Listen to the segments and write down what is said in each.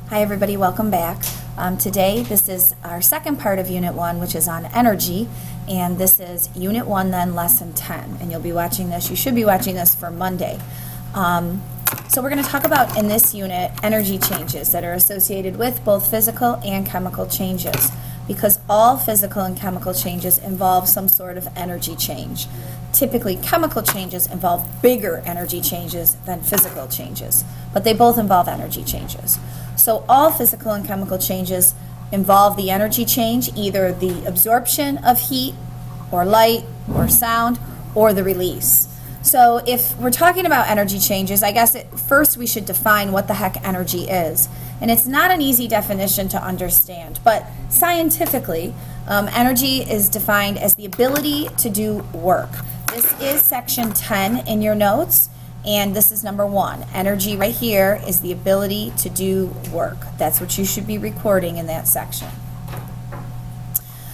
Hi everybody, welcome back. Today this is our second part of Unit 1, which is on energy, and this is Unit 1 then Lesson 10, and you'll be watching this, you should be watching this for Monday. So we're going to talk about in this unit energy changes that are associated with both physical and chemical changes, because all physical and chemical changes involve some sort of energy change. Typically, chemical changes involve bigger energy changes than physical changes, but they both involve energy changes. So all physical and chemical changes involve the energy change, either the absorption of heat or light or sound or the release. So if we're talking about energy changes, I guess first we should define what the heck energy is. And it's not an easy definition to understand, but scientifically, energy is defined as the ability to do work. This is section 10 in your notes, and this is number 1. Energy right here is the ability to do work. That's what you should be recording in that section.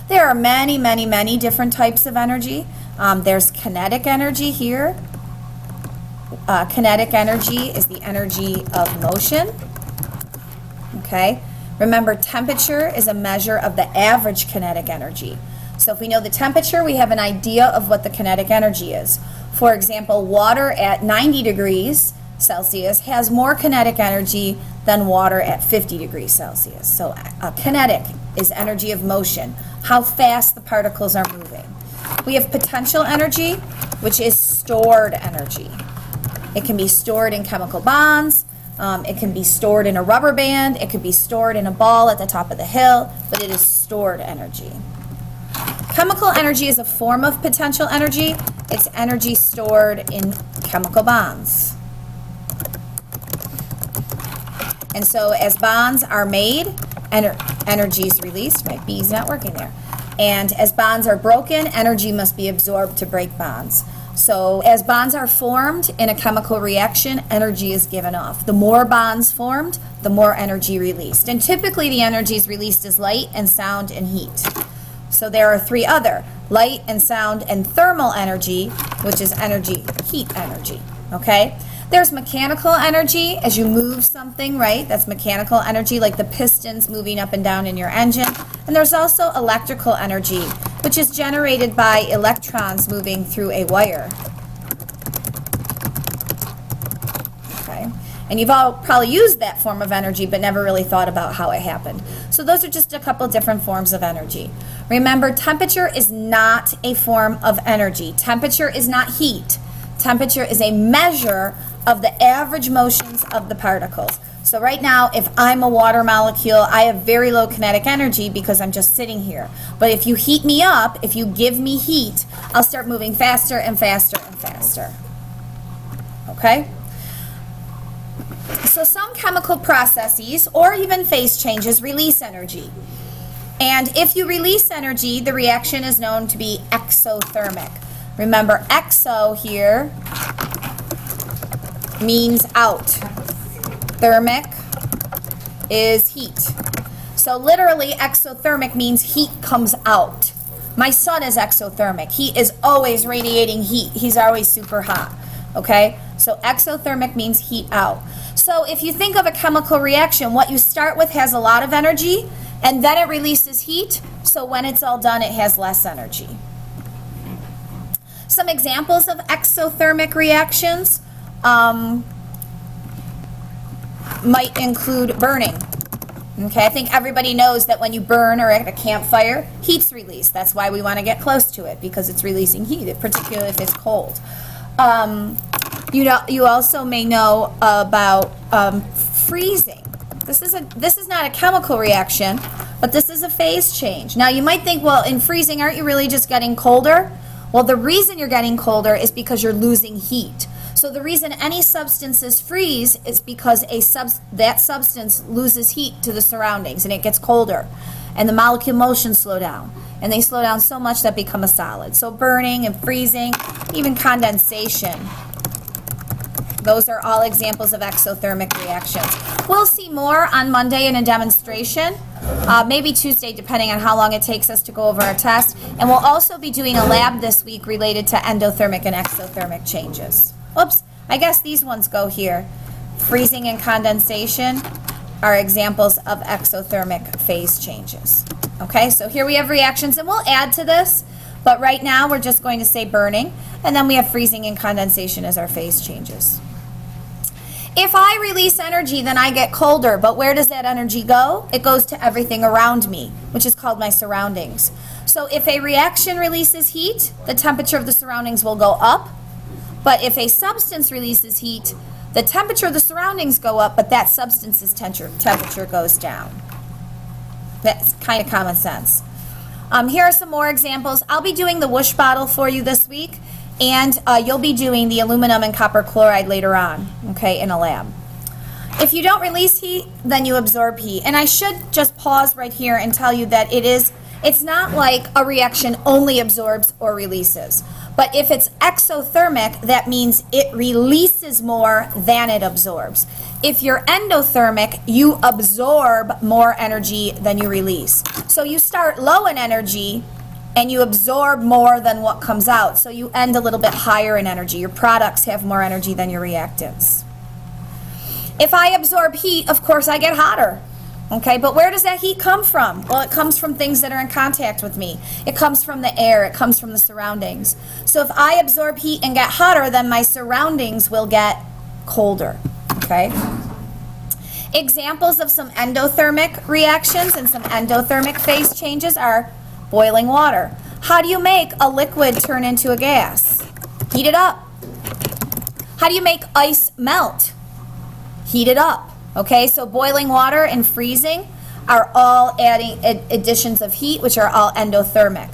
There are many, many, many different types of energy. There's kinetic energy here. Kinetic energy is the energy of motion. Okay? Remember, temperature is a measure of the average kinetic energy. So if we know the temperature, we have an idea of what the kinetic energy is. For example, water at 90 degrees Celsius has more kinetic energy than water at 50 degrees Celsius. So kinetic is energy of motion, how fast the particles are moving. We have potential energy, which is stored energy. It can be stored in chemical bonds, it can be stored in a rubber band, it could be stored in a ball at the top of the hill, but it is stored energy. Chemical energy is a form of potential energy. It's energy stored in chemical bonds. And so as bonds are made, energy is released. My B's not working there. And as bonds are broken, energy must be absorbed to break bonds. So as bonds are formed in a chemical reaction, energy is given off. The more bonds formed, the more energy released. And typically the energy is released as light and sound and heat. So there are 3 other: light and sound and thermal energy, which is energy, heat energy, okay? There's mechanical energy as you move something, right? That's mechanical energy, like the pistons moving up and down in your engine. And there's also electrical energy, which is generated by electrons moving through a wire. Okay? And you've all probably used that form of energy but never really thought about how it happened. So those are just a couple different forms of energy. Remember, temperature is not a form of energy. Temperature is not heat. Temperature is a measure of the average motions of the particles. So right now, if I'm a water molecule, I have very low kinetic energy because I'm just sitting here. But if you heat me up, if you give me heat, I'll start moving faster and faster and faster. Okay? So some chemical processes or even phase changes release energy. And if you release energy, the reaction is known to be exothermic. Remember, exo here means out. Thermic is heat. So literally, exothermic means heat comes out. My son is exothermic. He is always radiating heat. He's always super hot. Okay? So exothermic means heat out. So if you think of a chemical reaction, what you start with has a lot of energy, and then it releases heat, so when it's all done, it has less energy. Some examples of exothermic reactions might include burning. Okay, I think everybody knows that when you burn or at a campfire, heat's released. That's why we want to get close to it, because it's releasing heat, particularly if it's cold. You also may know about freezing. This is not a chemical reaction, but this is a phase change. Now you might think, well, in freezing, aren't you really just getting colder? Well, the reason you're getting colder is because you're losing heat. So the reason any substances freeze is because that substance loses heat to the surroundings and it gets colder. And the molecule motions slow down. And they slow down so much that become a solid. So burning and freezing, even condensation. Those are all examples of exothermic reactions. We'll see more on Monday in a demonstration, maybe Tuesday, depending on how long it takes us to go over our test. And we'll also be doing a lab this week related to endothermic and exothermic changes. Oops, I guess these ones go here. Freezing and condensation. are examples of exothermic phase changes. Okay, so here we have reactions, and we'll add to this, but right now we're just going to say burning, and then we have freezing and condensation as our phase changes. If I release energy, then I get colder, but where does that energy go? It goes to everything around me, which is called my surroundings. So if a reaction releases heat, the temperature of the surroundings will go up, but if a substance releases heat, the temperature of the surroundings go up, but that substance's temperature goes down. That's kind of common sense. Here are some more examples. I'll be doing the whoosh bottle for you this week, and you'll be doing the aluminum and copper chloride later on, okay, in a lab. If you don't release heat, then you absorb heat. And I should just pause right here and tell you that it's not like a reaction only absorbs or releases. But if it's exothermic, that means it releases more than it absorbs. If you're endothermic, you absorb more energy than you release. So you start low in energy and you absorb more than what comes out. So you end a little bit higher in energy. Your products have more energy than your reactants. If I absorb heat, of course I get hotter. Okay, but where does that heat come from? Well, it comes from things that are in contact with me. It comes from the air, it comes from the surroundings. So if I absorb heat and get hotter, then my surroundings will get colder, okay? Examples of some endothermic reactions and some endothermic phase changes are boiling water. How do you make a liquid turn into a gas? Heat it up. How do you make ice melt? Heat it up. Okay, so boiling water and freezing are all adding additions of heat, which are all endothermic.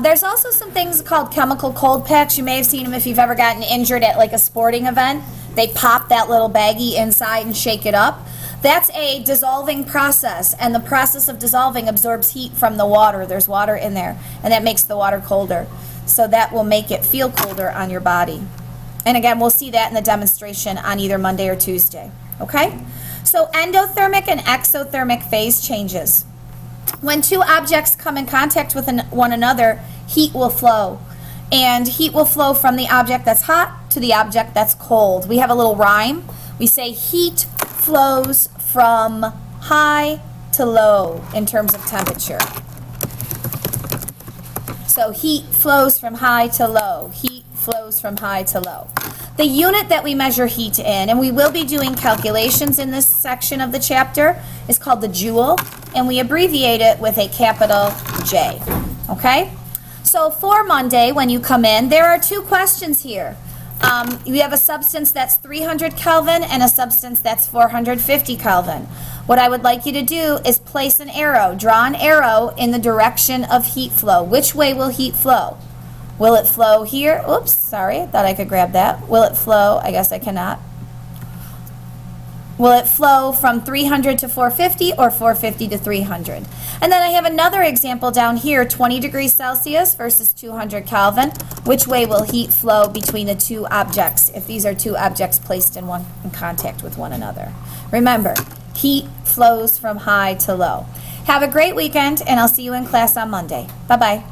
There's also some things called chemical cold packs. You may have seen them if you've ever gotten injured at like a sporting event. They pop that little baggie inside and shake it up. That's a dissolving process, and the process of dissolving absorbs heat from the water. There's water in there, and that makes the water colder. So that will make it feel colder on your body. And again, we'll see that in the demonstration on either Monday or Tuesday. Okay? So endothermic and exothermic phase changes. When two objects come in contact with one another, heat will flow. And heat will flow from the object that's hot to the object that's cold. We have a little rhyme. We say heat flows from high to low in terms of temperature. So heat flows from high to low. Heat flows from high to low. The unit that we measure heat in, and we will be doing calculations in this section of the chapter, is called the joule, and we abbreviate it with a capital J. Okay? So for Monday, when you come in, there are two questions here. You have a substance that's 300 Kelvin and a substance that's 450 Kelvin. What I would like you to do is place an arrow, draw an arrow in the direction of heat flow. Which way will heat flow? Will it flow here? Oops, sorry, I thought I could grab that. Will it flow? I guess I cannot. Will it flow from 300 to 450 or 450 to 300? And then I have another example down here, 20 degrees Celsius versus 200 Kelvin. Which way will heat flow between the two objects if these are two objects placed in contact with one another? Remember, heat flows from high to low. Have a great weekend, and I'll see you in class on Monday. Bye-bye.